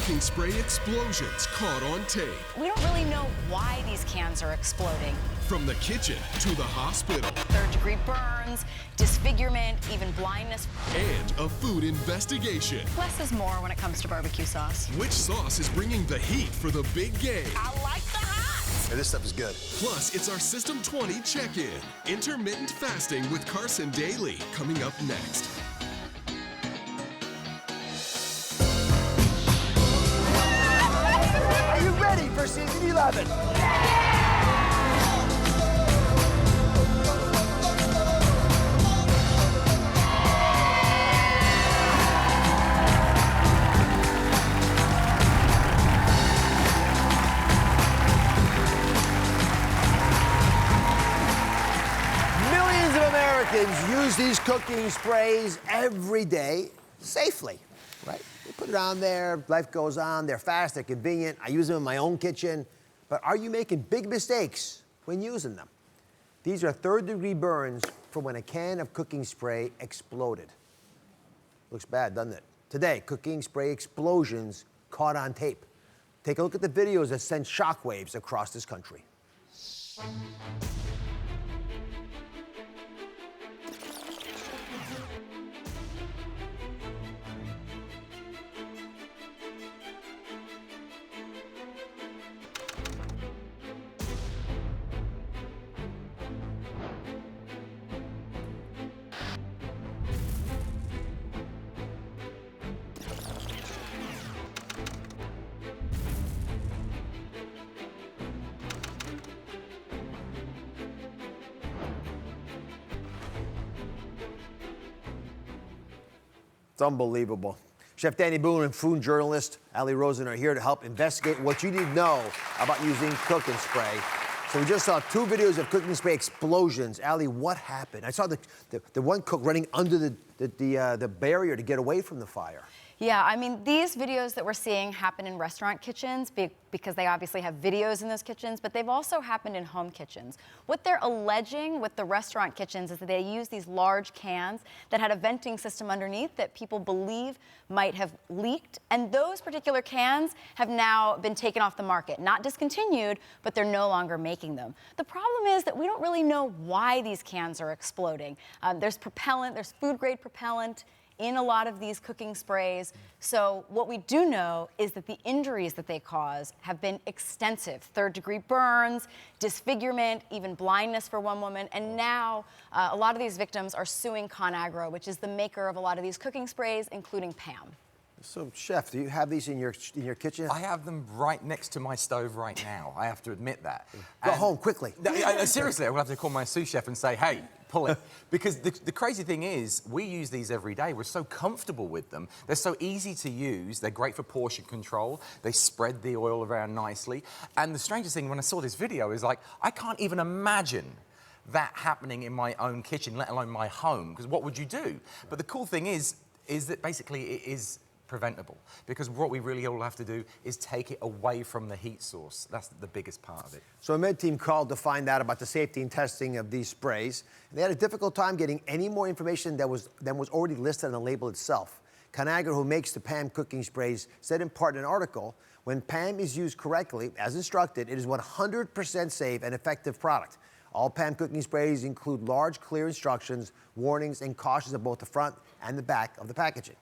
cooking spray explosions caught on tape. We don't really know why these cans are exploding. From the kitchen to the hospital. Third-degree burns, disfigurement, even blindness. And a food investigation. Less is more when it comes to barbecue sauce. Which sauce is bringing the heat for the big game? I like the hot. Hey, this stuff is good. Plus, it's our System 20 check-in. Intermittent fasting with Carson Daly, coming up next. Are you ready for season 11? Millions of Americans use these cooking sprays every day safely, right? They put it on there, life goes on, they're fast, they're convenient. I use them in my own kitchen. But are you making big mistakes when using them? These are third-degree burns from when a can of cooking spray exploded. Looks bad, doesn't it? Today, cooking spray explosions caught on tape. Take a look at the videos that sent shockwaves across this country. It's unbelievable. Chef Danny Boone and food journalist Ali Rosen are here to help investigate what you need to know about using cooking spray. So we just saw 2 videos of cooking spray explosions. Ali, what happened? I saw the one cook running under the barrier to get away from the fire. Yeah, I mean, these videos that we're seeing happen in restaurant kitchens because they obviously have videos in those kitchens, but they've also happened in home kitchens. What they're alleging with the restaurant kitchens is that they use these large cans that had a venting system underneath that people believe might have leaked, and those particular cans have now been taken off the market. Not discontinued, but they're no longer making them. The problem is that we don't really know why these cans are exploding. There's propellant, there's food-grade propellant in a lot of these cooking sprays. So what we do know is that the injuries that they cause have been extensive. Third-degree burns, disfigurement, even blindness for one woman. And now a lot of these victims are suing ConAgra, which is the maker of a lot of these cooking sprays, including Pam. So, Chef, do you have these in your kitchen? I have them right next to my stove right now. I have to admit that. Go home quickly. Seriously, I'm gonna have to call my sous chef and say, hey, pull it. Because the crazy thing is, we use these every day. We're so comfortable with them. They're so easy to use. They're great for portion control. They spread the oil around nicely. And the strangest thing when I saw this video is like, I can't even imagine that happening in my own kitchen, let alone my home, because what would you do? But the cool thing is that basically it is preventable, because what we really all have to do is take it away from the heat source. That's the biggest part of it. So a med team called to find out about the safety and testing of these sprays. And they had a difficult time getting any more information than was already listed on the label itself. ConAgra, who makes the PAM cooking sprays, said in part in an article, when PAM is used correctly, as instructed, it is 100% safe and effective product. All PAM cooking sprays include large, clear instructions, warnings, and cautions on both the front and the back of the packaging.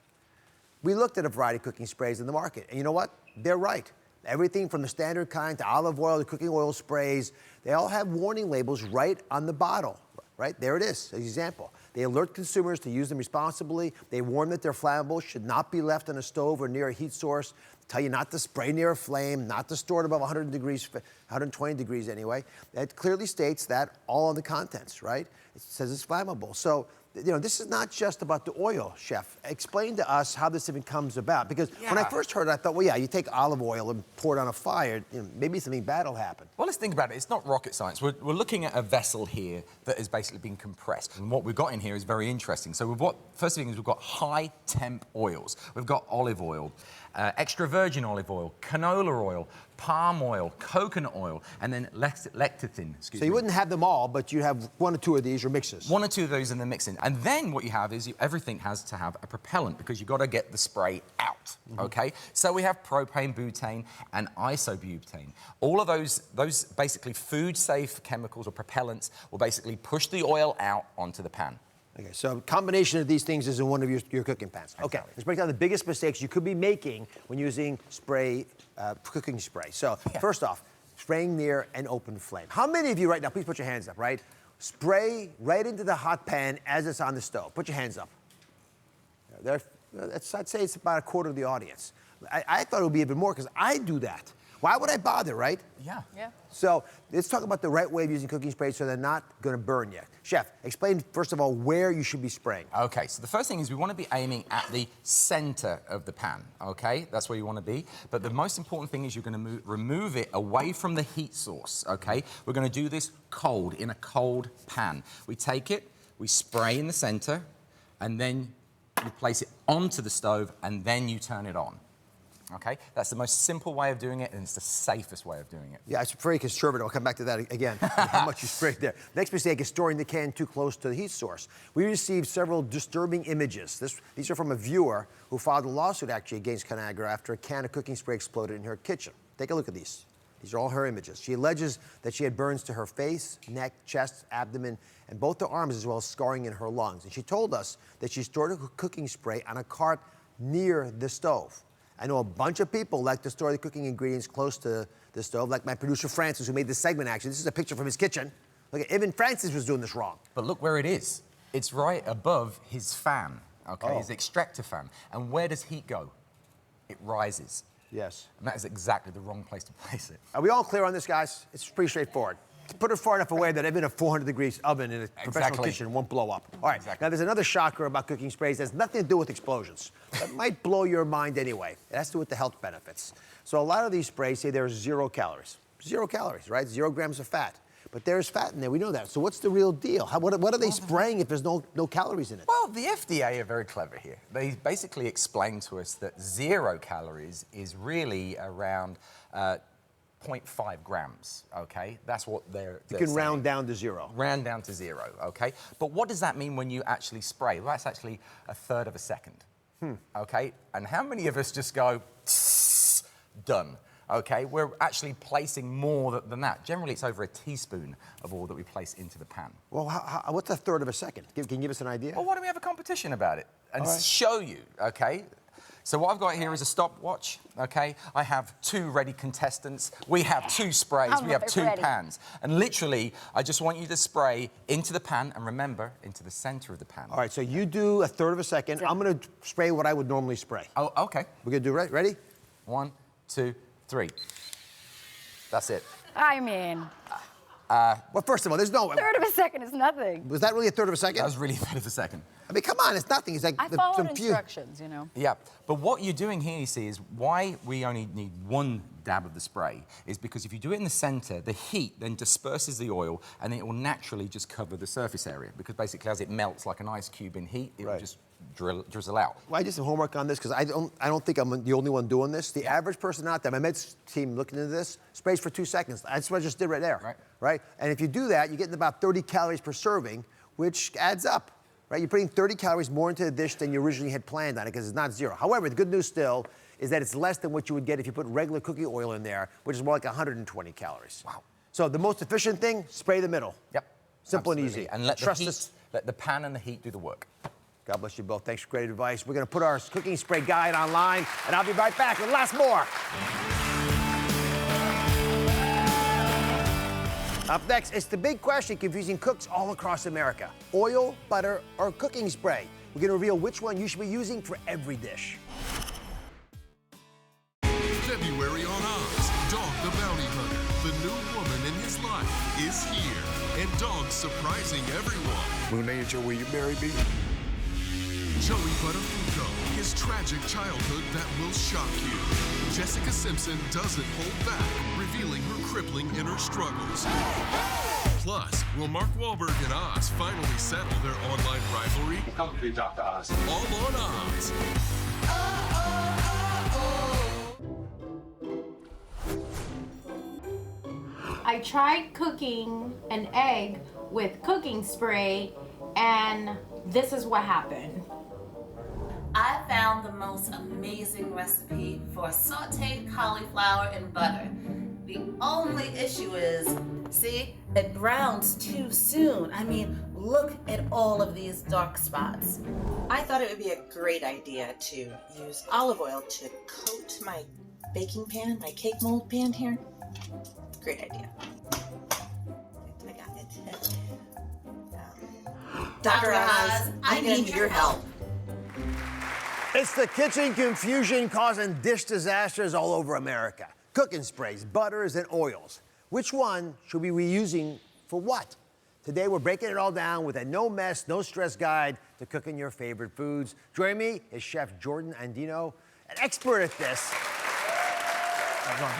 We looked at a variety of cooking sprays in the market, and you know what? They're right. Everything from the standard kind to olive oil to cooking oil sprays, they all have warning labels right on the bottle, right? There it is, an example. They alert consumers to use them responsibly. They warn that they're flammable, should not be left on a stove or near a heat source, tell you not to spray near a flame, not to store it above 100 degrees, 120 degrees anyway. It clearly states that all on the contents, right? It says it's flammable. So, you know, this is not just about the oil, Chef. Explain to us how this even comes about. Because when I first heard it, I thought, well, yeah, you take olive oil and pour it on a fire, you know, maybe something bad will happen. Well, let's think about it. It's not rocket science. We're looking at a vessel here that has basically been compressed. And what we've got in here is very interesting. So first thing is we've got high temp oils. We've got olive oil. extra virgin olive oil, canola oil, palm oil, coconut oil, and then lecithin. So you wouldn't have them all, but you have 1 or 2 of these or mixes. 1 or 2 of those in the mixing. And then what you have is everything has to have a propellant because you've got to get the spray out, okay? So we have propane, butane, and isobutane. All of those basically food-safe chemicals or propellants will basically push the oil out onto the pan. Okay, so a combination of these things is in one of your cooking pans. Okay, Exactly. let's break down the biggest mistakes you could be making when using cooking spray. So first off, spraying near an open flame. How many of you right now, please put your hands up, right? Spray right into the hot pan as it's on the stove. Put your hands up. I'd say it's about a quarter of the audience. I thought it would be even more because I do that. Why would I bother, right? Yeah. So let's talk about the right way of using cooking sprays so they're not going to burn you. Chef, explain first of all where you should be spraying. Okay, so the first thing is we want to be aiming at the center of the pan, okay? That's where you want to be. But the most important thing is you're going to remove it away from the heat source, okay? We're going to do this cold, in a cold pan. We take it, we spray in the center, and then you place it onto the stove, and then you turn it on. Okay, that's the most simple way of doing it, and it's the safest way of doing it. Yeah, it's very conservative. I'll come back to that again, how much you sprayed there. Next mistake is storing the can too close to the heat source. We received several disturbing images. These are from a viewer who filed a lawsuit actually against Conagra after a can of cooking spray exploded in her kitchen. Take a look at these. These are all her images. She alleges that she had burns to her face, neck, chest, abdomen, and both her arms, as well as scarring in her lungs. And she told us that she stored her cooking spray on a cart near the stove. I know a bunch of people like to store the cooking ingredients close to the stove, like my producer Francis, who made this segment actually. This is a picture from his kitchen. Look at even Francis was doing this wrong. But look where it is. It's right above his fan, okay, his extractor fan. And where does heat go? It rises. Yes. And that is exactly the wrong place to place it. Are we all clear on this, guys? It's pretty straightforward. Put it far enough away that even a 400-degree oven in a professional kitchen won't blow up. All right, now there's another shocker about cooking sprays. It has nothing to do with explosions. That might blow your mind anyway. It has to do with the health benefits. So a lot of these sprays say there's 0 calories. 0 calories, right? 0 grams of fat. But there's fat in there, we know that. So what's the real deal? What are they spraying if there's no calories in it? Well, the FDA are very clever here. They basically explain to us that 0 calories is really around 0.5 grams, okay? That's what they're You can saying. round down to 0. Round down to 0, okay? But what does that mean when you actually spray? Well, that's actually 1/3 of a second, okay? And how many of us just go, done, okay? We're actually placing more than that. Generally, it's over a teaspoon of oil that we place into the pan. Well, what's 1/3 of a second? Can you give us an idea? Well, why don't we have a competition about it and show you, okay? So what I've got here is a stopwatch, okay? I have 2 ready contestants. We have 2 sprays, we have 2 pans. And literally, I just want you to spray into the pan, and remember, into the center of the pan. All right, so you do 1/3 of a second. I'm gonna spray what I would normally spray. Oh, okay. We're gonna do it, ready? 1, 2, 3. That's it. I mean, Well, first of all, there's no... 1/3 of a second is nothing. Was that really 1/3 of a second? That was really 1/3 of a second. I mean, come on, it's nothing. It's like I followed some few. instructions, you know. Yeah, but what you're doing here, you see, is why we only need 1 dab of the spray is because if you do it in the center, the heat then disperses the oil and it will naturally just cover the surface area because basically as it melts like an ice cube in heat, it will just drizzle out. Well, I did some homework on this because I don't think I'm the only one doing this. The average person out there, my meds team looking into this, sprays for 2 seconds. That's what I just did right there. Right? And if you do that, you're getting about 30 calories per serving, which adds up. Right? You're putting 30 calories more into the dish than you originally had planned on it because it's not 0. However, the good news still is that it's less than what you would get if you put regular cooking oil in there, which is more like 120 calories. Wow. So the most efficient thing, spray the middle. Yep. Simple Absolutely. and easy. And let Trust the heat, us. let the pan and the heat do the work. God bless you both. Thanks for great advice. We're going to put our cooking spray guide online, and I'll be right back with lots more. Up next, it's the big question confusing cooks all across America. Oil, butter, or cooking spray? We're going to reveal which one you should be using for every dish. February on Oz, Dog the Bounty Hunter, the new woman in his life, is here. And Dog's surprising everyone. Moon Angel, will you marry me? Joey Buttafuoco, his tragic childhood that will shock you. Jessica Simpson doesn't hold back, revealing her crippling inner struggles. Plus, will Mark Wahlberg and Oz finally settle their online rivalry? Come to me, Dr. Oz. All on Oz. I tried cooking an egg with cooking spray, and this is what happened. I found the most amazing recipe for sauteed cauliflower in butter. The only issue is, see, it browns too soon. I mean, look at all of these dark spots. I thought it would be a great idea to use olive oil to coat my baking pan, my cake mold pan here. Great idea. I got it. Dr. Oz, I need your help. It's the kitchen confusion causing dish disasters all over America. Cooking sprays, butters, and oils. Which one should we be using for what? Today, we're breaking it all down with a no mess, no stress guide to cooking your favorite foods. Joining me is Chef Jordan Andino, an expert at this.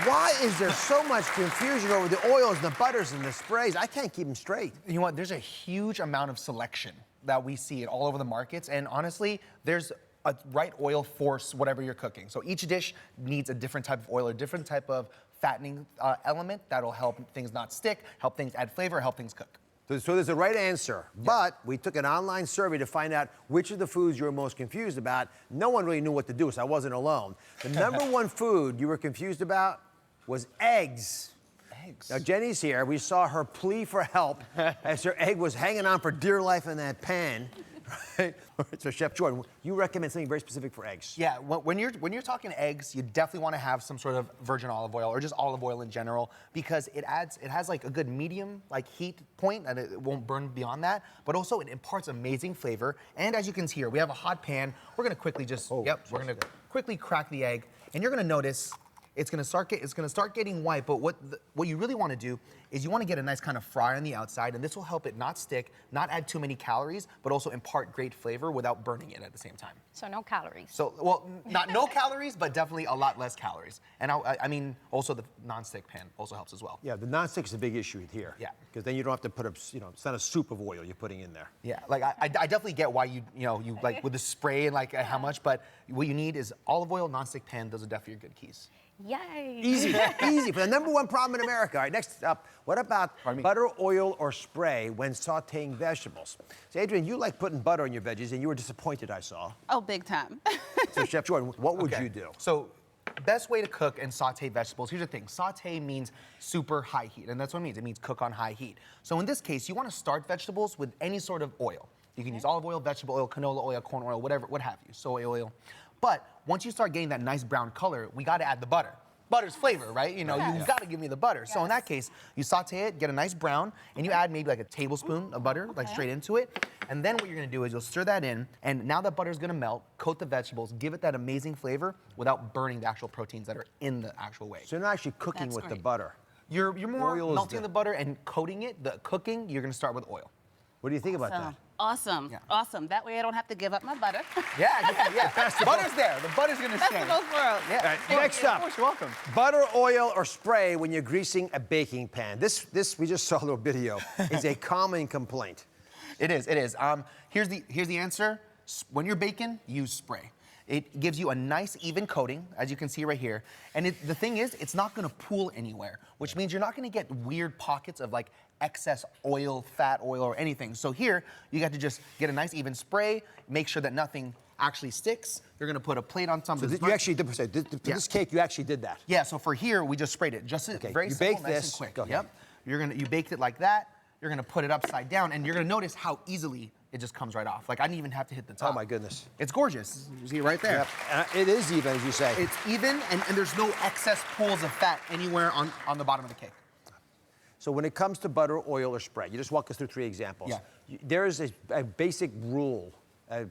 Why is there so much confusion over the oils and the butters and the sprays? I can't keep them straight. You know what? There's a huge amount of selection that we see it all over the markets, and honestly, there's a right oil for whatever you're cooking. So each dish needs a different type of oil or different type of fattening element that'll help things not stick, help things add flavor, help things cook. So there's a right answer, but we took an online survey to find out which of the foods you were most confused about. No one really knew what to do, so I wasn't alone. The number one food you were confused about was eggs. Eggs. Now, Jenny's here. We saw her plea for help as her egg was hanging on for dear life in that pan. Right? So, Chef Jordan, you recommend something very specific for eggs. Yeah, when you're talking eggs, you definitely want to have some sort of virgin olive oil or just olive oil in general, because it has like a good medium like heat point and it won't burn beyond that, but also it imparts amazing flavor. And as you can see here, we have a hot pan. We're gonna quickly we're gonna quickly crack the egg, and you're gonna notice it's gonna start getting white. But what you really want to do is you want to get a nice kind of fry on the outside, and this will help it not stick, not add too many calories, but also impart great flavor without burning it at the same time. So no calories. So, well, not no calories, but definitely a lot less calories. And I mean, also the non-stick pan also helps as well. Yeah, the non-stick is a big issue here. Yeah. Because then you don't have to put up, it's not a soup of oil you're putting in there. Yeah, like I definitely get why you like with the spray and like how much, but what you need is olive oil, non-stick pan. Those are definitely your good keys. Yay. Easy, easy. For the number one problem in America. All right, next up, what about butter, oil, or spray when sauteing vegetables? So, Adrian, you like putting butter on your veggies, and you were disappointed, I saw. Oh, big time. So, Chef Jordan, what would you do? So, best way to cook and saute vegetables, here's the thing. Saute means super high heat, and that's what it means. It means cook on high heat. So in this case, you want to start vegetables with any sort of oil. You can use olive oil, vegetable oil, canola oil, corn oil, whatever, what have you, soy oil. But once you start getting that nice brown color, we got to add the butter. Butter's flavor, right? You got to give me the butter. So in that case, you saute it, get a nice brown, and you add maybe like a tablespoon of butter, like straight into it. And then what you're gonna do is you'll stir that in, and now that butter's gonna melt, coat the vegetables, give it that amazing flavor without burning the actual proteins that are in the actual whey. So you're not actually cooking with the butter. You're more melting the butter and coating it. The cooking, you're gonna start with oil. What do you think about that? Awesome, awesome. That way I don't have to give up my butter. Yeah. Butter's there. The butter's gonna Best stay. of both worlds. Yeah. All right, next up. Of course, you're welcome. Butter, oil, or spray when you're greasing a baking pan. This we just saw a little video, is a common complaint. It is. Here's the answer. When you're baking, use spray. It gives you a nice even coating, as you can see right here. And the thing is, it's not gonna pool anywhere, which means you're not gonna get weird pockets of like excess oil, fat oil, or anything. So here, you got to just get a nice even spray, make sure that nothing actually sticks. You're gonna put a plate on something. So you actually did, for this cake, you actually did that? Yeah, so for here, we just sprayed it. Just very simple, nice and quick. Go ahead. Yep. You baked it like that. You're gonna put it upside down, and you're gonna notice how easily it just comes right off. Like, I didn't even have to hit the top. Oh, my goodness. It's gorgeous. You see it right there. Yep. It is even, as you say. It's even, and there's no excess pools of fat anywhere on the bottom of the cake. So when it comes to butter, oil, or spray, you just walk us through 3 examples. Yeah. There is a basic rule, a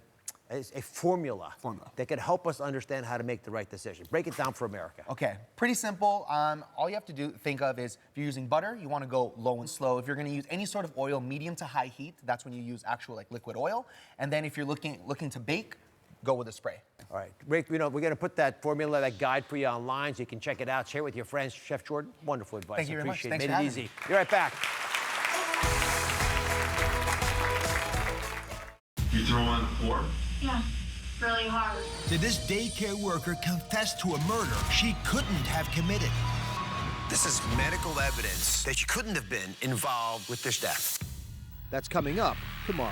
formula that can help us understand how to make the right decision. Break it down for America. Okay, pretty simple. All you have to think of is, if you're using butter, you want to go low and slow. If you're going to use any sort of oil, medium to high heat, that's when you use actual like liquid oil. And then if you're looking to bake, go with a spray. All right, Rick, we're going to put that formula, that guide for you online so you can check it out, share it with your friends. Chef Jordan, wonderful advice. Thank you very much. Thanks Made for it having easy. me. Be right back. You throw on the floor? Yeah, really hard. Did this daycare worker confess to a murder she couldn't have committed? This is medical evidence that you couldn't have been involved with this death. That's coming up tomorrow.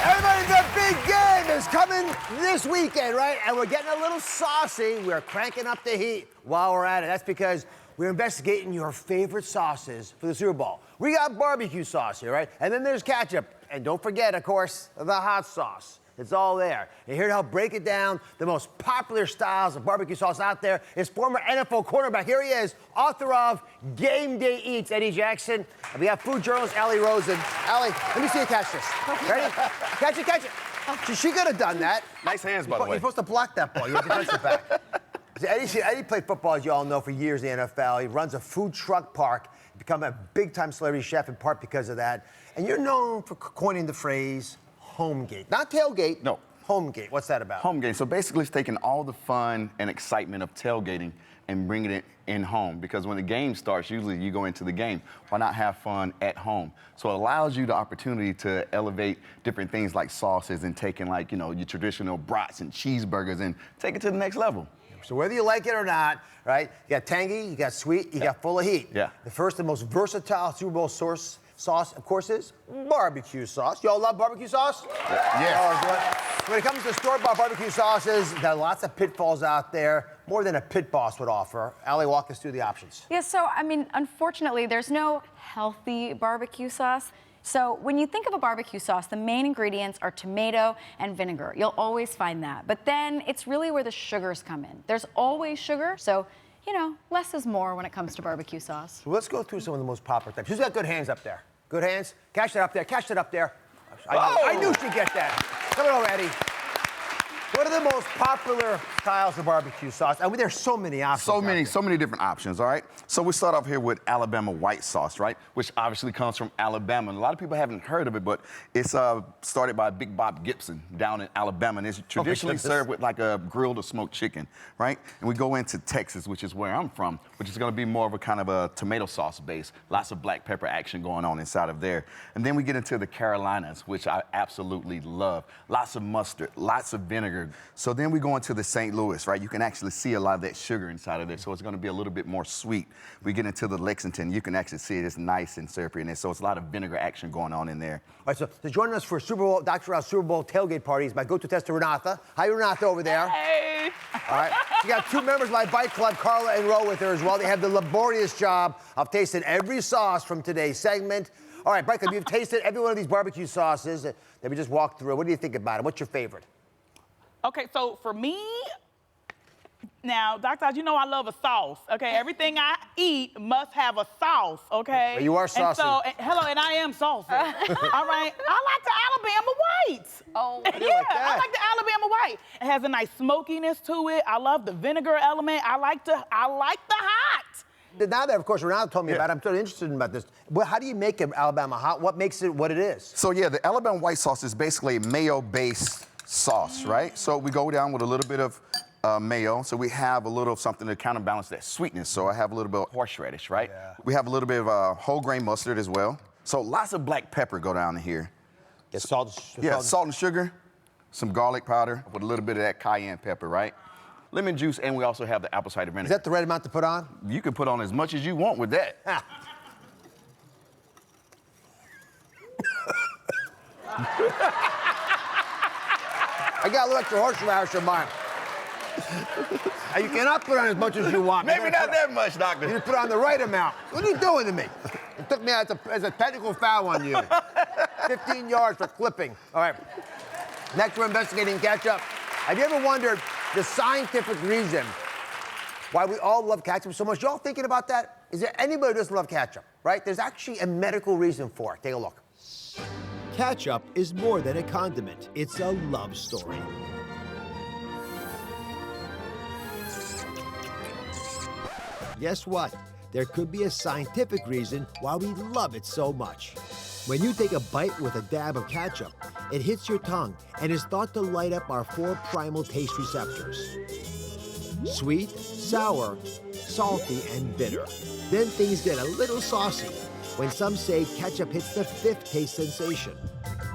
Everybody, the big game is coming this weekend, right? And we're getting a little saucy. We're cranking up the heat while we're at it. That's because we're investigating your favorite sauces for the Super Bowl. We got barbecue sauce here, right? And then there's ketchup. And don't forget, of course, the hot sauce. It's all there. And here to help break it down, the most popular styles of barbecue sauce out there is former NFL quarterback. Here he is, author of Game Day Eats, Eddie Jackson. And we have food journalist Allie Rosen. Allie, let me see you catch this. Ready? Catch it, catch it. She could have done that. Nice hands, by the way. You're supposed to block that ball. You have to touch it back. Eddie played football, as you all know, for years in the NFL. He runs a food truck park. He's become a big-time celebrity chef in part because of that. And you're known for coining the phrase homegate. Not tailgate. No. Homegate. What's that about? Homegate. So basically it's taking all the fun and excitement of tailgating and bringing it in home. Because when the game starts, usually you go into the game. Why not have fun at home? So it allows you the opportunity to elevate different things like sauces and taking like, your traditional brats and cheeseburgers and take it to the next level. So whether you like it or not, right? You got tangy, you got sweet, you got full of heat. Yeah. The first and most versatile Super Bowl sauce, of course, is barbecue sauce. Y'all love barbecue sauce? Yeah. When it comes to store-bought barbecue sauces, there are lots of pitfalls out there, more than a pit boss would offer. Allie, walk us through the options. Yeah, so, unfortunately, there's no healthy barbecue sauce. So when you think of a barbecue sauce, the main ingredients are tomato and vinegar. You'll always find that. But then it's really where the sugars come in. There's always sugar, so, less is more when it comes to barbecue sauce. So let's go through some of the most popular types. Who's got good hands up there? Good hands? Catch that up there, catch that up there. I knew she'd get that. Come on, Eddie. What are the most popular styles of barbecue sauce? There's so many options. So many different options, all right? So we start off here with Alabama white sauce, right? Which obviously comes from Alabama. And a lot of people haven't heard of it, but it's started by Big Bob Gibson down in Alabama. And it's traditionally served with like a grilled or smoked chicken, right? And we go into Texas, which is where I'm from, which is gonna be more of a kind of a tomato sauce base. Lots of black pepper action going on inside of there. And then we get into the Carolinas, which I absolutely love. Lots of mustard, lots of vinegar. So then we go into the St. Louis, right? You can actually see a lot of that sugar inside of there, so it's gonna be a little bit more sweet. We get into the Lexington, you can actually see it, it's nice and syrupy in there, so it's a lot of vinegar action going on in there. All right, so joining us for Super Bowl, Dr. House Super Bowl tailgate party is my go-to tester, Renata. Hi, Renata, over there. Hey. All right, she got two members of my bike club, Carla and Ro, with her as well. They have the laborious job of tasting every sauce from today's segment. All right, bike club, you've tasted every one of these barbecue sauces that we just walked through. What do you think about it? What's your favorite? Okay, so for me, now, Dr. Oz, I love a sauce, okay? Everything I eat must have a sauce, okay? Well, you are saucy. And I am saucy. All right? I like the Alabama whites. Oh, yeah, I like the Alabama white. It has a nice smokiness to it. I love the vinegar element. I like the hot. Now that, of course, Renata told me about it, I'm totally interested about this. Well, how do you make an Alabama hot? What makes it what it is? So yeah, the Alabama white sauce is basically a mayo-based sauce, right? So we go down with a little bit of mayo. So we have a little something to counterbalance that sweetness. So I have a little bit of horseradish, right? Yeah. We have a little bit of whole grain mustard as well. So lots of black pepper go down in here. Yeah, salt and sugar, some garlic powder with a little bit of that cayenne pepper, right? Lemon juice, and we also have the apple cider vinegar. Is that the right amount to put on? You can put on as much as you want with that. I got a little extra horseradish in mine. You cannot put on as much as you want. Maybe not that much, doctor. You just put on the right amount. What are you doing to me? It took me as a technical foul on you. 15 yards for clipping. All right. Next, we're investigating ketchup. Have you ever wondered the scientific reason why we all love ketchup so much? Y'all thinking about that? Is there anybody who doesn't love ketchup, right? There's actually a medical reason for it. Take a look. Ketchup is more than a condiment. It's a love story. Guess what? There could be a scientific reason why we love it so much. When you take a bite with a dab of ketchup, it hits your tongue and is thought to light up our 4 primal taste receptors. Sweet, sour, salty, and bitter. Then things get a little saucy when some say ketchup hits the 5th taste sensation,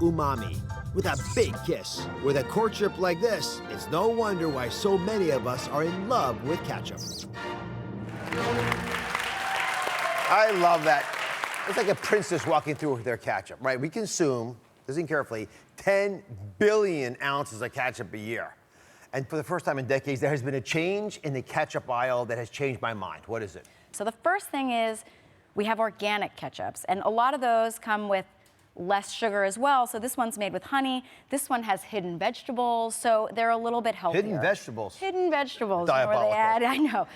umami. with a big kiss. With a courtship like this, it's no wonder why so many of us are in love with ketchup. I love that. It's like a princess walking through with their ketchup, right? We consume, listen carefully, 10 billion ounces of ketchup a year. And for the first time in decades, there has been a change in the ketchup aisle that has changed my mind. What is it? So the first thing is we have organic ketchups, and a lot of those come with less sugar as well. So this one's made with honey. This one has hidden vegetables, so they're a little bit healthier. Hidden vegetables? Hidden vegetables. Diabolical. Where they add, I know.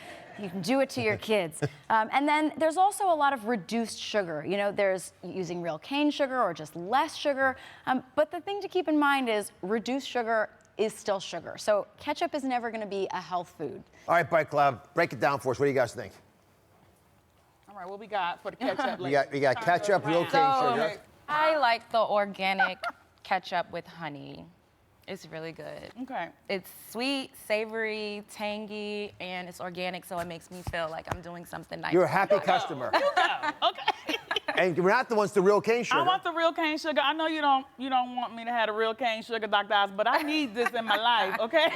You can do it to your kids. And then there's also a lot of reduced sugar. You know, there's using real cane sugar or just less sugar. But the thing to keep in mind is reduced sugar is still sugar. So ketchup is never going to be a health food. All right, Bike Club, break it down for us. What do you guys think? All right, what we got for the ketchup? We got ketchup, real cane sugar. I like the organic ketchup with honey. It's really good. Okay. It's sweet, savory, tangy, and it's organic, so it makes me feel like I'm doing something nice. You're a happy customer. You go. Okay. And we're not the ones the real cane sugar. I want the real cane sugar. I know you don't want me to have the real cane sugar, Dr. Oz, but I need this in my life, okay?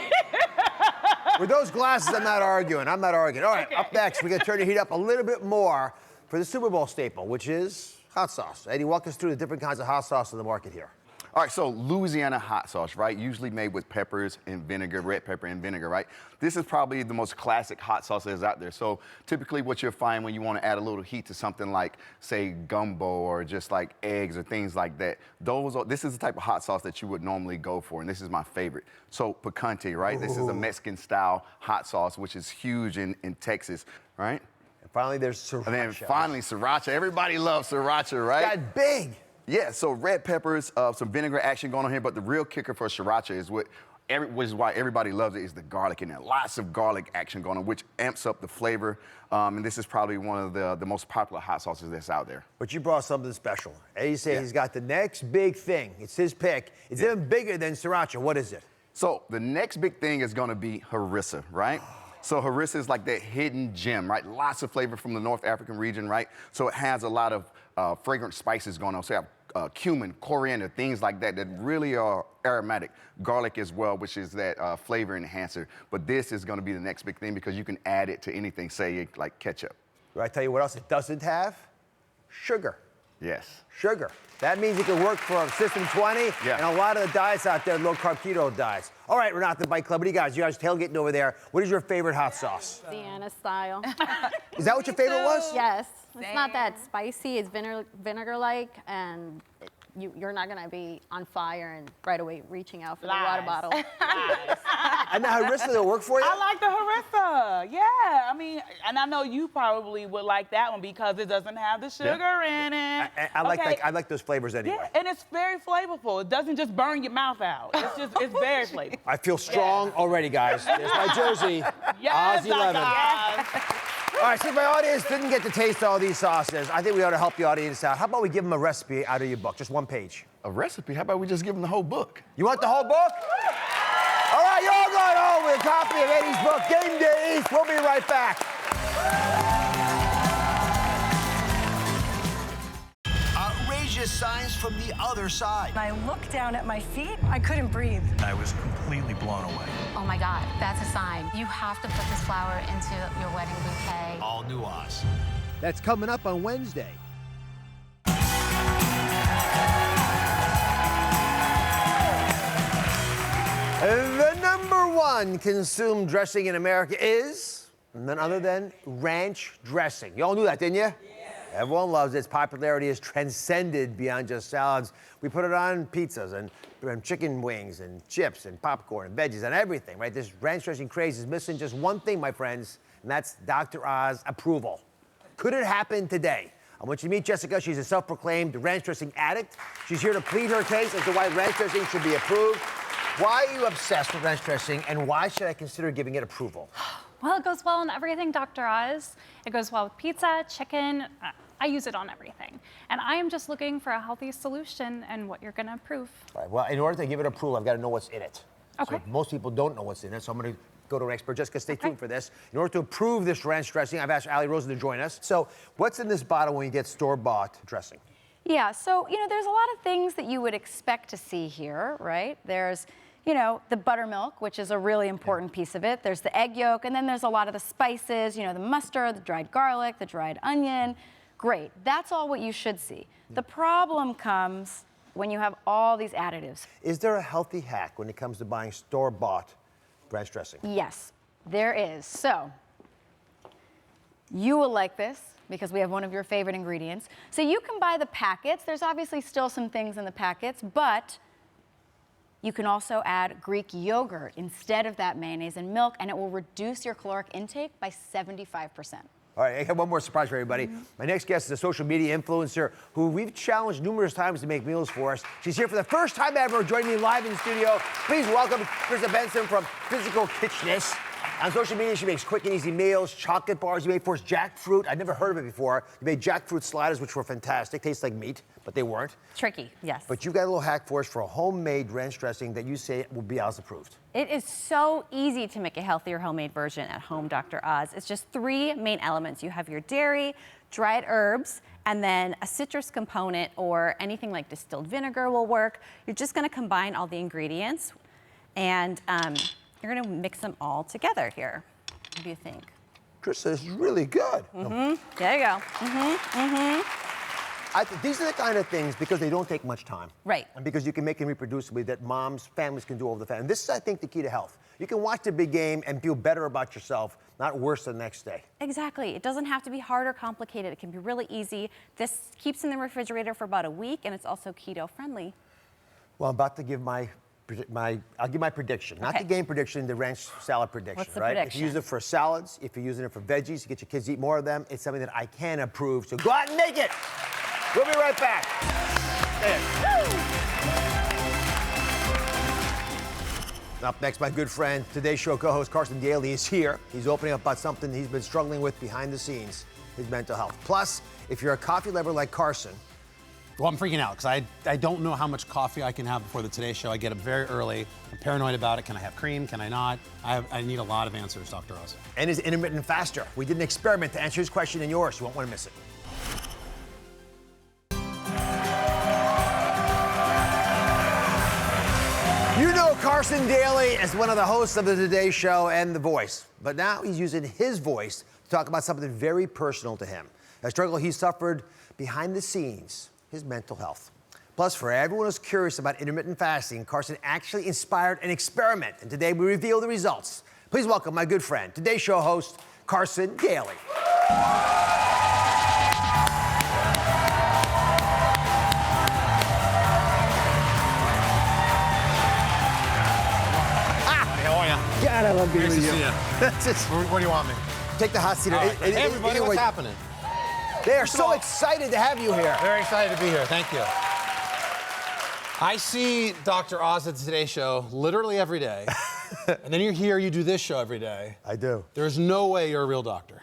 With those glasses, I'm not arguing. I'm not arguing. All right, Okay. Up next, we're going to turn the heat up a little bit more for the Super Bowl staple, which is hot sauce. Eddie, walk us through the different kinds of hot sauce in the market here. All right, so Louisiana hot sauce, right? Usually made with peppers and vinegar, red pepper and vinegar, right? This is probably the most classic hot sauce that's out there. So typically what you'll find when you want to add a little heat to something like, say, gumbo or just like eggs or things like that, this is the type of hot sauce that you would normally go for, and this is my favorite. So picante, right? Ooh. This is a Mexican-style hot sauce, which is huge in Texas, right? And finally, there's sriracha. And then finally, sriracha. Everybody loves sriracha, right? That big. Yeah, so red peppers, some vinegar action going on here, but the real kicker for sriracha is which is why everybody loves it, is the garlic in there. Lots of garlic action going on, which amps up the flavor. And this is probably one of the most popular hot sauces that's out there. But you brought something special. Eddie said he's got the next big thing. It's his pick. It's even bigger than sriracha. What is it? So the next big thing is going to be harissa, right? So harissa is like that hidden gem, right? Lots of flavor from the North African region, right? So it has a lot of fragrant spices going on. So you have cumin, coriander, things like that really are aromatic. Garlic as well, which is that flavor enhancer. But this is going to be the next big thing because you can add it to anything, say like ketchup. Do I tell you what else it doesn't have? Sugar. Yes. Sugar. That means it can work for System 20 and a lot of the diets out there, low-carb keto diets. All right, Renata, the Bike Club, what do you guys? You guys tailgating over there. What is your favorite hot sauce? Sienna style. Is that what your favorite was? Yes. It's not that spicy. It's vinegar-like, and you're not going to be on fire and right away reaching out for the water bottle. And the harissa will work for you? I like the harissa. Yeah. I mean, and I know you probably would like that one because it doesn't have the sugar in it. I like those flavors anyway. Yeah, and it's very flavorful. It doesn't just burn your mouth out. It's very flavorful. I feel strong already, guys. There's my jersey. Yes, S11. yes. All right, since my audience didn't get to taste all these sauces, I think we ought to help the audience out. How about we give them a recipe out of your book, just one page? A recipe? How about we just give them the whole book? You want the whole book? All right, you're all going home with a copy of Eddie's book, Game Day East. We'll be right back. Outrageous signs from the other side. I looked down at my feet. I couldn't breathe. I was completely blown away. Oh my God, that's a sign. You have to put this flower into your wedding bouquet. All new Oz. That's coming up on Wednesday. The #1 consumed dressing in America is none other than ranch dressing. You all knew that, didn't you? Everyone loves it. Its popularity has transcended beyond just salads. We put it on pizzas and chicken wings and chips and popcorn and veggies and everything, right? This ranch dressing craze is missing just one thing, my friends, and that's Dr. Oz approval. Could it happen today? I want you to meet Jessica. She's a self-proclaimed ranch dressing addict. She's here to plead her case as to why ranch dressing should be approved. Why are you obsessed with ranch dressing, and why should I consider giving it approval? Well, it goes well in everything, Dr. Oz. It goes well with pizza, chicken. I use it on everything. And I am just looking for a healthy solution and what you're going to approve. All right, well, in order to give it approval, I've got to know what's in it. Okay. So most people don't know what's in it, so I'm going to go to an expert. Jessica, stay tuned for this. In order to approve this ranch dressing, I've asked Ali Rosen to join us. So what's in this bottle when you get store-bought dressing? Yeah, so, there's a lot of things that you would expect to see here, right? There's, the buttermilk, which is a really important piece of it. There's the egg yolk, and then there's a lot of the spices, the mustard, the dried garlic, the dried onion. Great, that's all what you should see. The problem comes when you have all these additives. Is there a healthy hack when it comes to buying store-bought ranch dressing? Yes, there is. So, you will like this, because we have one of your favorite ingredients. So you can buy the packets. There's obviously still some things in the packets, but you can also add Greek yogurt instead of that mayonnaise and milk, and it will reduce your caloric intake by 75%. All right, I have one more surprise for everybody. My next guest is a social media influencer who we've challenged numerous times to make meals for us. She's here for the first time ever, joining me live in studio. Please welcome Krista Benson from Physical Kitchness. On social media, she makes quick and easy meals, chocolate bars. You made for us jackfruit. I'd never heard of it before. You made jackfruit sliders, which were fantastic. Taste like meat, but they weren't. Tricky, yes. But you got a little hack for us for a homemade ranch dressing that you say will be Oz approved. It is so easy to make a healthier homemade version at home, Dr. Oz. It's just 3 main elements. You have your dairy, dried herbs, and then a citrus component or anything like distilled vinegar will work. You're just gonna combine all the ingredients and you're gonna mix them all together here. What do you think? Krista, this is really good. There you go. These are the kind of things, because they don't take much time. Right. And because you can make them reproducibly, that families can do over the family. And this is, I think, the key to health. You can watch the big game and feel better about yourself, not worse the next day. Exactly. It doesn't have to be hard or complicated. It can be really easy. This keeps in the refrigerator for about a week, and it's also keto friendly. Well, I'm about to give I'll give my prediction. Not the game prediction, the ranch salad prediction. What's the right? prediction? If you use it for salads, if you're using it for veggies, to get your kids to eat more of them, it's something that I can approve. So go out and make it. We'll be right back. Up next, my good friend, Today's Show co-host Carson Daly is here. He's opening up about something he's been struggling with behind the scenes, his mental health. Plus, if you're a coffee lover like Carson, well, I'm freaking out because I don't know how much coffee I can have before the Today Show. I get up very early. I'm paranoid about it. Can I have cream? Can I not? I need a lot of answers, Dr. Oz. And his intermittent faster. We did an experiment to answer his question and yours. You won't want to miss it. You know Carson Daly as one of the hosts of the Today Show and The Voice. But now he's using his voice to talk about something very personal to him. A struggle he suffered behind the scenes. His mental health. Plus, for everyone who's curious about intermittent fasting, Carson actually inspired an experiment, and today we reveal the results. Please welcome my good friend, Today's Show host, Carson Daly. How are you? God, I love being Nice with to you. see you. That's it. Where do you want me? Take the hot seat. Right. Hey, everybody, what's happening? They are so excited to have you here. Very excited to be here. Thank you. I see Dr. Oz at the Today Show literally every day. And then you're here, you do this show every day. I do. There's no way you're a real doctor.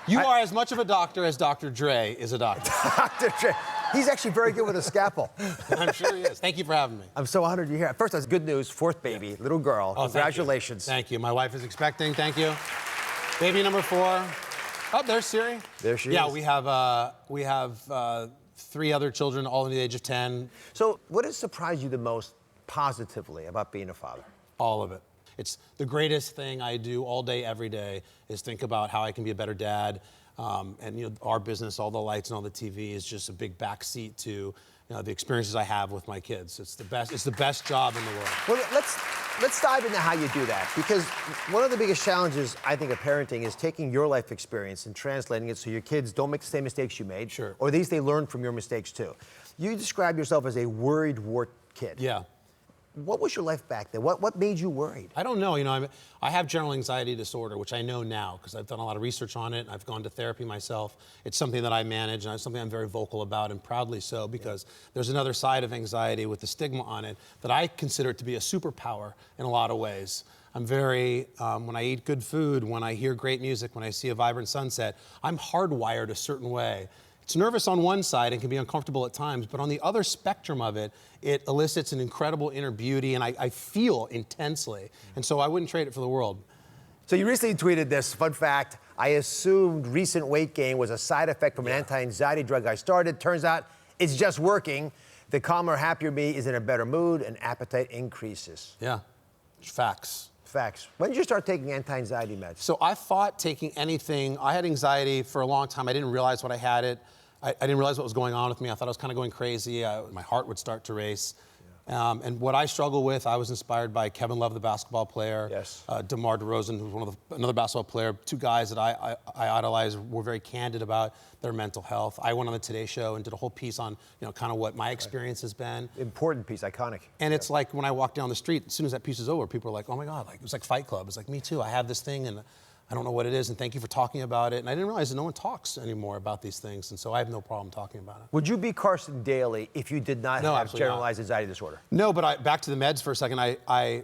You are as much of a doctor as Dr. Dre is a doctor. Dr. Dre. He's actually very good with a scalpel. I'm sure he is. Thank you for having me. I'm so honored you're here. First, that's good news. 4th baby, little girl. Oh, congratulations. Thank you. My wife is expecting. Thank you. Baby number 4. Oh, there's Siri. There she is. Yeah, we have 3 other children, all under the age of 10. So, what has surprised you the most positively about being a father? All of it. It's the greatest thing I do all day, every day, is think about how I can be a better dad. And our business, all the lights and all the TV is just a big backseat to the experiences I have with my kids. It's the best. It's the best job in the world. Well, let's dive into how you do that, because one of the biggest challenges I think of parenting is taking your life experience and translating it so your kids don't make the same mistakes you made, Sure. or at least they learn from your mistakes too. You describe yourself as a worried wart kid. Yeah. What was your life back then? What made you worried? I don't know. I have general anxiety disorder, which I know now because I've done a lot of research on it. I've gone to therapy myself. It's something that I manage, and it's something I'm very vocal about, and proudly so, because there's another side of anxiety with the stigma on it that I consider it to be a superpower in a lot of ways. I'm very, when I eat good food, when I hear great music, when I see a vibrant sunset, I'm hardwired a certain way. It's nervous on one side and can be uncomfortable at times, but on the other spectrum of it, it elicits an incredible inner beauty, and I feel intensely. And so I wouldn't trade it for the world. So you recently tweeted this, fun fact, I assumed recent weight gain was a side effect from an anti-anxiety drug I started. Turns out it's just working. The calmer, happier me is in a better mood and appetite increases. Yeah, facts. Facts. When did you start taking anti-anxiety meds? So I fought taking anything. I had anxiety for a long time. I didn't realize when I had it. I didn't realize what was going on with me. I thought I was kind of going crazy. My heart would start to race. And what I struggle with, I was inspired by Kevin Love, the basketball player. Yes. DeMar DeRozan, who's another basketball player. Two guys that I idolize, were very candid about their mental health. I went on the Today Show and did a whole piece on, kind of what my experience has been. Important piece, iconic. And it's like when I walk down the street, as soon as that piece is over, people are like, oh my God, like it was like Fight Club. It's like, me too, I have this thing and I don't know what it is, and thank you for talking about it. And I didn't realize that no one talks anymore about these things, and so I have no problem talking about it. Would you be Carson Daly if you did not have generalized anxiety disorder? No, but back to the meds for a second. I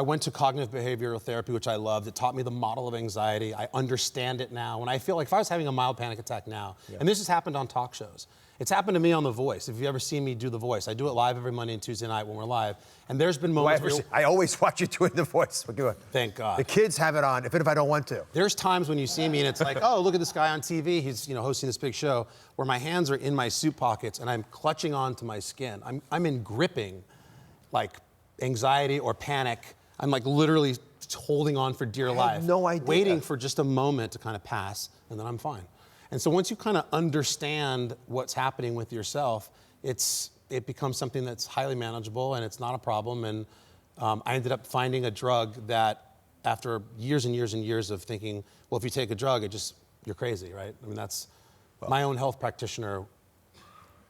went to cognitive behavioral therapy, which I loved. It taught me the model of anxiety. I understand it now. When I feel like if I was having a mild panic attack now, and this has happened on talk shows, it's happened to me on The Voice. If you've ever seen me do The Voice, I do it live every Monday and Tuesday night when we're live. And there's been moments I always watch you doing The Voice. Thank God. The kids have it on, even if I don't want to. There's times when you see me and it's like, oh, look at this guy on TV. He's hosting this big show where my hands are in my suit pockets and I'm clutching onto my skin. I'm in gripping, like anxiety or panic. I'm like literally holding on for dear life. I had no idea. Waiting for just a moment to kind of pass, and then I'm fine. And so once you kind of understand what's happening with yourself, it becomes something that's highly manageable and it's not a problem. And I ended up finding a drug that after years and years and years of thinking, well, if you take a drug, you're crazy, right? I mean, my own health practitioner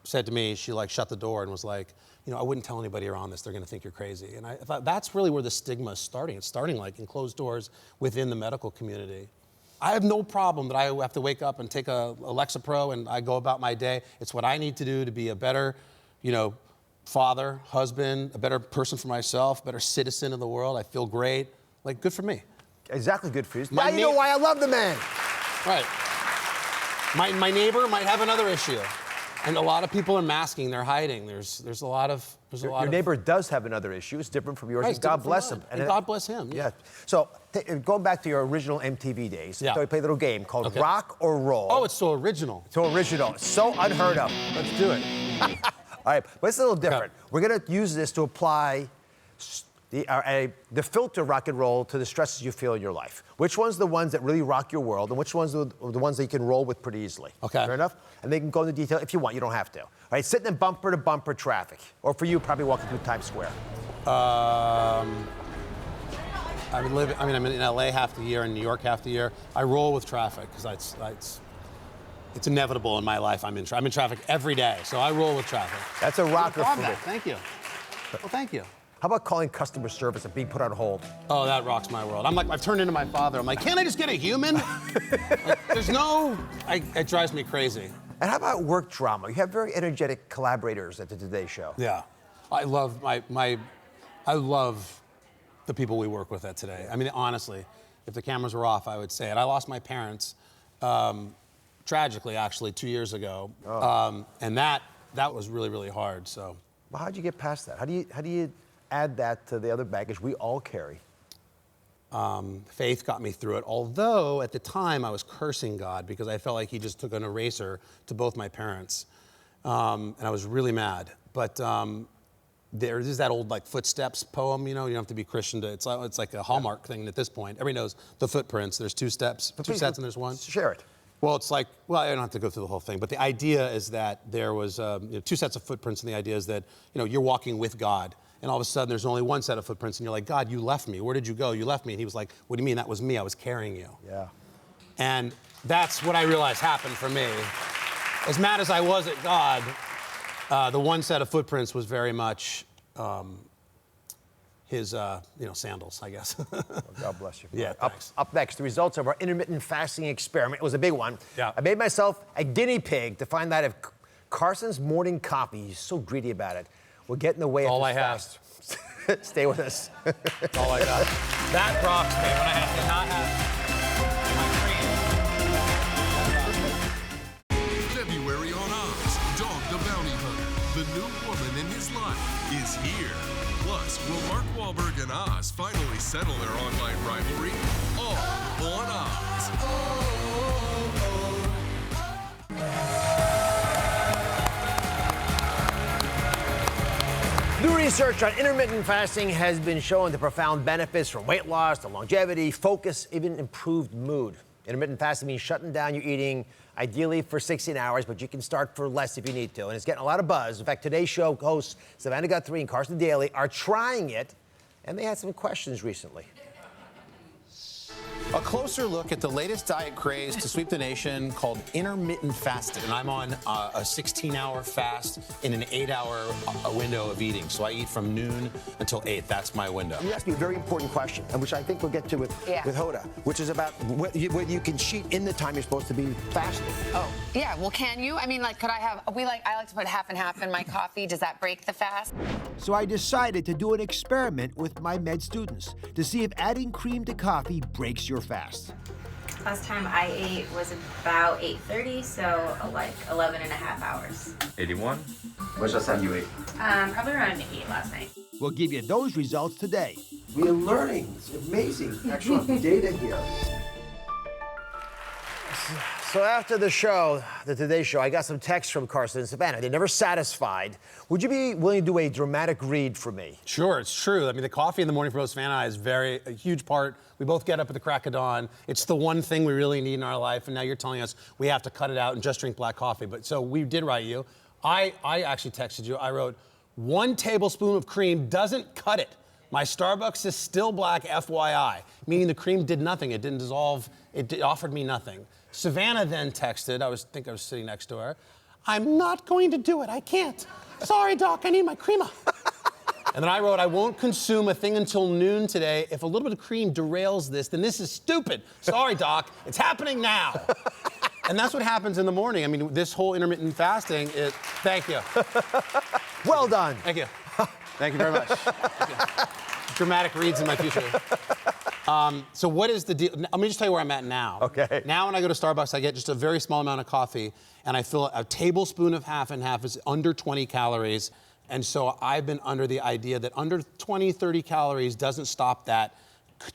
said to me, she shut the door and was like, I wouldn't tell anybody around this, they're gonna think you're crazy. And I thought that's really where the stigma is starting. It's starting in closed doors within the medical community. I have no problem that I have to wake up and take a Lexapro and I go about my day. It's what I need to do to be a better, father, husband, a better person for myself, better citizen of the world. I feel great. Good for me. Exactly, good for you. Now you know why I love the man. Right. My neighbor might have another issue. And a lot of people are masking, they're hiding. There's a lot of... Your neighbor does have another issue. It's different from yours. Right, and God bless him. And God bless him. Yeah. So going back to your original MTV days, we played a little game called Rock or Roll. Oh, it's so original. So original. So unheard of. Let's do it. All right, but it's a little different. We're going to use this to apply the filter rock and roll to the stresses you feel in your life. Which one's the ones that really rock your world, and which ones are the ones that you can roll with pretty easily? Okay. Fair enough? And they can go into detail if you want. You don't have to. All right, sitting in bumper-to-bumper traffic. Or for you, probably walking through Times Square. I'm in LA half the year, in New York half the year. I roll with traffic because it's inevitable in my life. I'm in traffic every day, so I roll with traffic. That's a rocker for me. Thank you. Well, thank you. How about calling customer service and being put on hold? Oh, that rocks my world. I've turned into my father. I'm like, can't I just get a human? It drives me crazy. And how about work drama? You have very energetic collaborators at the Today Show. Yeah. I love I love the people we work with at Today. I mean, honestly, if the cameras were off, I would say it. I lost my parents, tragically, actually, 2 years ago. Oh. And that was really, really hard, so. Well, how'd you get past that? How do you add that to the other baggage we all carry? Faith got me through it, although at the time I was cursing God because I felt like he just took an eraser to both my parents. And I was really mad. But there's that old Footsteps poem, you don't have to be Christian it's like a Hallmark thing at this point. Everybody knows the footprints. There's two sets and there's one. Share it. Well, I don't have to go through the whole thing, but the idea is that there was two sets of footprints, and the idea is that you're walking with God, and all of a sudden there's only one set of footprints, and you're like, God, you left me. Where did you go? You left me. And he was like, what do you mean? That was me. I was carrying you. Yeah. And that's what I realized happened for me. As mad as I was at God, the one set of footprints was very much his sandals, I guess. Well, God bless you. Yeah, up next, the results of our intermittent fasting experiment. It was a big one. Yeah. I made myself a guinea pig to find out if Carson's morning coffee, he's so greedy about it, will get in the way of his fast. Stay with us. That's all I got. That rocks me when I have to not have February on Oz, Dog the Bounty Hunter, the new woman in his life, is here. Plus, will Mark Wahlberg and Oz finally settle their online rivalry? All on Oz. New research on intermittent fasting has been showing the profound benefits from weight loss to longevity, focus, even improved mood. Intermittent fasting means shutting down your eating, ideally for 16 hours, but you can start for less if you need to. And it's getting a lot of buzz. In fact, today's show hosts Savannah Guthrie and Carson Daly are trying it, and they had some questions recently. A closer look at the latest diet craze to sweep the nation called intermittent fasting. And I'm on a 16-hour fast in an 8-hour window of eating. So I eat from noon until 8. That's my window. You asked me a very important question, and which I think we'll get to with Hoda, which is about whether you can cheat in the time you're supposed to be fasting. Oh, yeah. Well, can you? I mean, like, could I have? I like to put half and half in my coffee. Does that break the fast? So I decided to do an experiment with my med students to see if adding cream to coffee breaks your fast. Last time I ate was about 8:30, so like 11 and a half hours. 81. What's the time you ate? Probably around 8 last night. We'll give you those results today. We are learning. It's amazing. Actual data here. So after the show, the Today Show, I got some texts from Carson and Savannah. They're never satisfied. Would you be willing to do a dramatic read for me? Sure, it's true. I mean, the coffee in the morning for both Savannah is a huge part. We both get up at the crack of dawn. It's the one thing we really need in our life, and now you're telling us we have to cut it out and just drink black coffee. But so we did write you. I actually texted you. I wrote, 1 tablespoon of cream doesn't cut it. My Starbucks is still black, FYI, meaning the cream did nothing. It didn't dissolve. It offered me nothing. Savannah then texted, I think I was sitting next to her, I'm not going to do it, I can't. Sorry, Doc, I need my crema. And then I wrote, I won't consume a thing until noon today. If a little bit of cream derails this, then this is stupid. Sorry, Doc, it's happening now. And that's what happens in the morning. I mean, this whole intermittent fasting is, thank you. Well done. Thank you. Thank you very much. Thank you. Dramatic reads in my future. So what is the deal? Let me just tell you where I'm at now. Okay. Now when I go to Starbucks, I get just a very small amount of coffee, and I fill a tablespoon of half and half is under 20 calories. And so I've been under the idea that under 20, 30 calories doesn't stop that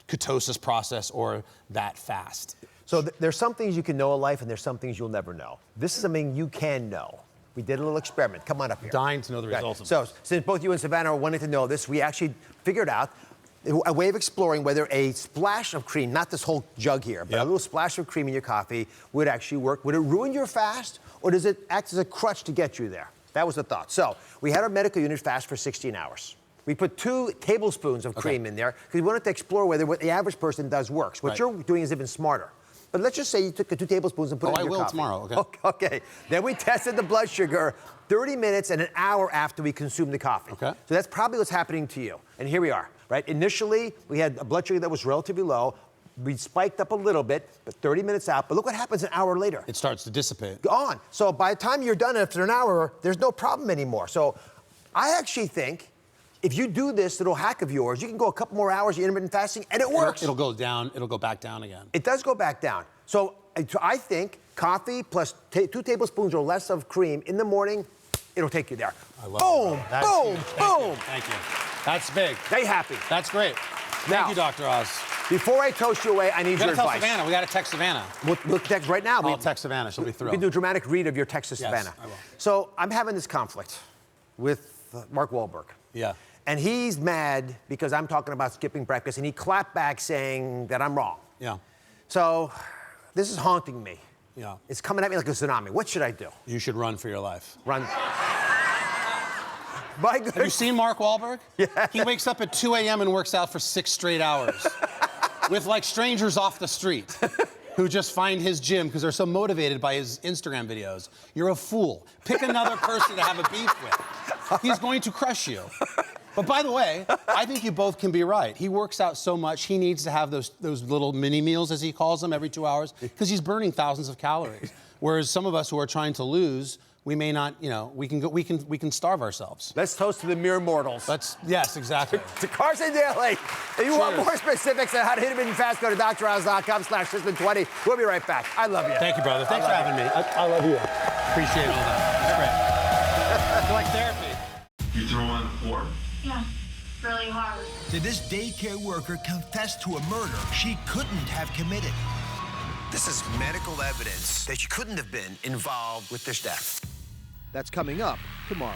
ketosis process or that fast. So there's some things you can know in life, and there's some things you'll never know. This is something you can know. We did a little experiment. Come on up here. Dying to know the results of So since both you and Savannah are wanting to know this, we actually figured out a way of exploring whether a splash of cream, not this whole jug here, but a little splash of cream in your coffee would actually work. Would it ruin your fast, or does it act as a crutch to get you there? That was the thought. So we had our medical unit fast for 16 hours. We put 2 tablespoons of cream in there because we wanted to explore whether what the average person does works. What you're doing is even smarter. But let's just say you took the 2 tablespoons and put it in your coffee. I will tomorrow, okay. Okay. Then we tested the blood sugar 30 minutes and an hour after we consumed the coffee. Okay. So that's probably what's happening to you. And here we are, right? Initially, we had a blood sugar that was relatively low. We spiked up a little bit, but 30 minutes out. But look what happens an hour later. It starts to dissipate. Gone. So by the time you're done after an hour, there's no problem anymore. So I actually think if you do this little hack of yours, you can go a couple more hours of intermittent fasting, and it works. It'll go down. It'll go back down again. It does go back down. So I think coffee plus 2 tablespoons or less of cream in the morning, it'll take you there. I love boom, it. That's boom, huge. boom. Thank you. That's big. Stay happy. That's great. Thank you, Dr. Oz. Before I toast you away, I need your advice. Tell Savannah. We got to text Savannah. We'll text right now. I'll text Savannah. She'll be thrilled. We can do a dramatic read of your text to Savannah. I will. So I'm having this conflict with Mark Wahlberg. Yeah. And he's mad because I'm talking about skipping breakfast, and he clapped back saying that I'm wrong. Yeah. So this is haunting me. Yeah. It's coming at me like a tsunami. What should I do? You should run for your life. Run. My goodness. Have you seen Mark Wahlberg? Yeah. He wakes up at 2 a.m. and works out for 6 straight hours with like strangers off the street who just find his gym because they're so motivated by his Instagram videos. You're a fool. Pick another person to have a beef with. He's going to crush you. But by the way, I think you both can be right. He works out so much, he needs to have those little mini meals, as he calls them, every 2 hours, because he's burning thousands of calories. Whereas some of us who are trying to lose, we may not, we can starve ourselves. Let's toast to the mere mortals. Yes, exactly. To Carson Daly. If you want more specifics on how to intermittent fast, go to DrOz.com/System20. We'll be right back. I love you. Thank you, brother. Thanks for having me. I love you. Appreciate all that. It's great. It's like therapy. You throw on 4? Yeah. really hard. Did this daycare worker confess to a murder she couldn't have committed? This is medical evidence that she couldn't have been involved with this death. That's coming up tomorrow.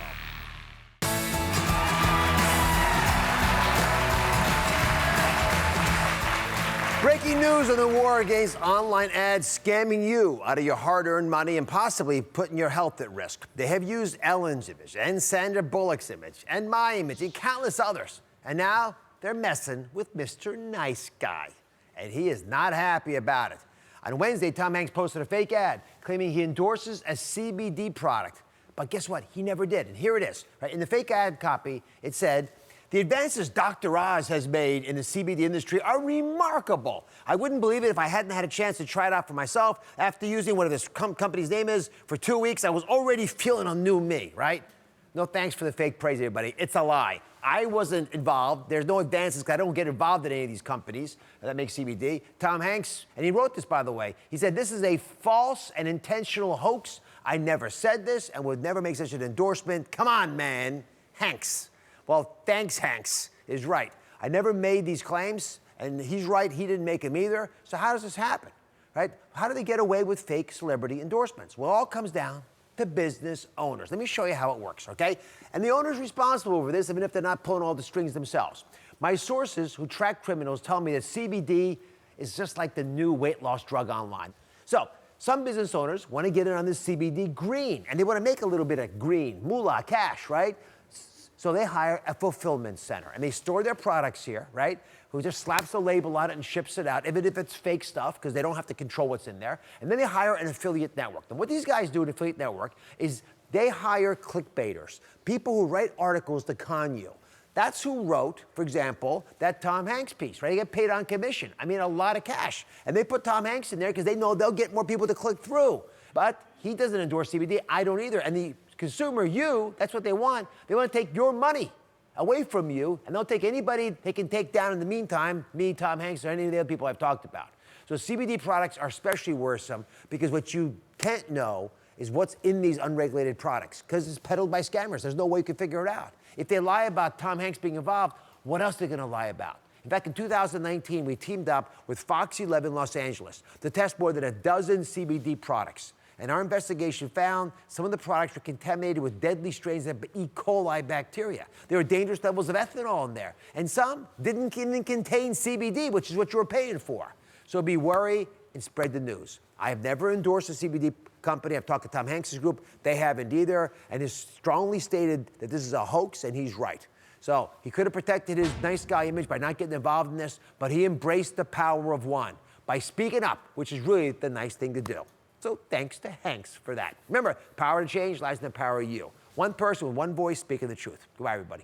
Breaking news on the war against online ads scamming you out of your hard-earned money and possibly putting your health at risk. They have used Ellen's image and Sandra Bullock's image and my image and countless others. And now they're messing with Mr. Nice Guy. And he is not happy about it. On Wednesday, Tom Hanks posted a fake ad claiming he endorses a CBD product. But guess what? He never did. And here it is. Right? In the fake ad copy, it said, "The advances Dr. Oz has made in the CBD industry are remarkable. I wouldn't believe it if I hadn't had a chance to try it out for myself. After using whatever this company's name is for 2 weeks, I was already feeling a new me," right? No thanks for the fake praise, everybody. It's a lie. I wasn't involved. There's no advances because I don't get involved in any of these companies that make CBD. Tom Hanks, and he wrote this, by the way, he said, "This is a false and intentional hoax. I never said this and would never make such an endorsement. Come on, man." Hanks. Well, thanks, Hanks is right. I never made these claims, and he's right, he didn't make them either. So how does this happen, right? How do they get away with fake celebrity endorsements? Well, it all comes down to business owners. Let me show you how it works, okay? And the owner's responsible for this, even if they're not pulling all the strings themselves. My sources who track criminals tell me that CBD is just like the new weight loss drug online. So some business owners want to get in on this CBD green, and they want to make a little bit of green, moolah, cash, right? So they hire a fulfillment center, and they store their products here, right? Who just slaps a label on it and ships it out, even if it's fake stuff, because they don't have to control what's in there. And then they hire an affiliate network. And what these guys do in affiliate network is they hire clickbaiters, people who write articles to con you. That's who wrote, for example, that Tom Hanks piece, right? They get paid on commission. I mean, a lot of cash. And they put Tom Hanks in there because they know they'll get more people to click through. But he doesn't endorse CBD. I don't either. And the consumer, you, that's what they want. They want to take your money away from you, and they'll take anybody they can take down in the meantime, me, Tom Hanks, or any of the other people I've talked about. So CBD products are especially worrisome because what you can't know is what's in these unregulated products, because it's peddled by scammers. There's no way you can figure it out. If they lie about Tom Hanks being involved, what else are they going to lie about? In fact, in 2019, we teamed up with Fox 11 Los Angeles to test more than a dozen CBD products. And our investigation found some of the products were contaminated with deadly strains of E. coli bacteria. There were dangerous levels of ethanol in there. And some didn't even contain CBD, which is what you were paying for. So be wary and spread the news. I have never endorsed a CBD company. I've talked to Tom Hanks' group. They haven't either. And has strongly stated that this is a hoax, and he's right. So he could have protected his nice guy image by not getting involved in this, but he embraced the power of one by speaking up, which is really the nice thing to do. So thanks to Hanks for that. Remember, power to change lies in the power of you. One person with one voice speaking the truth. Goodbye, everybody.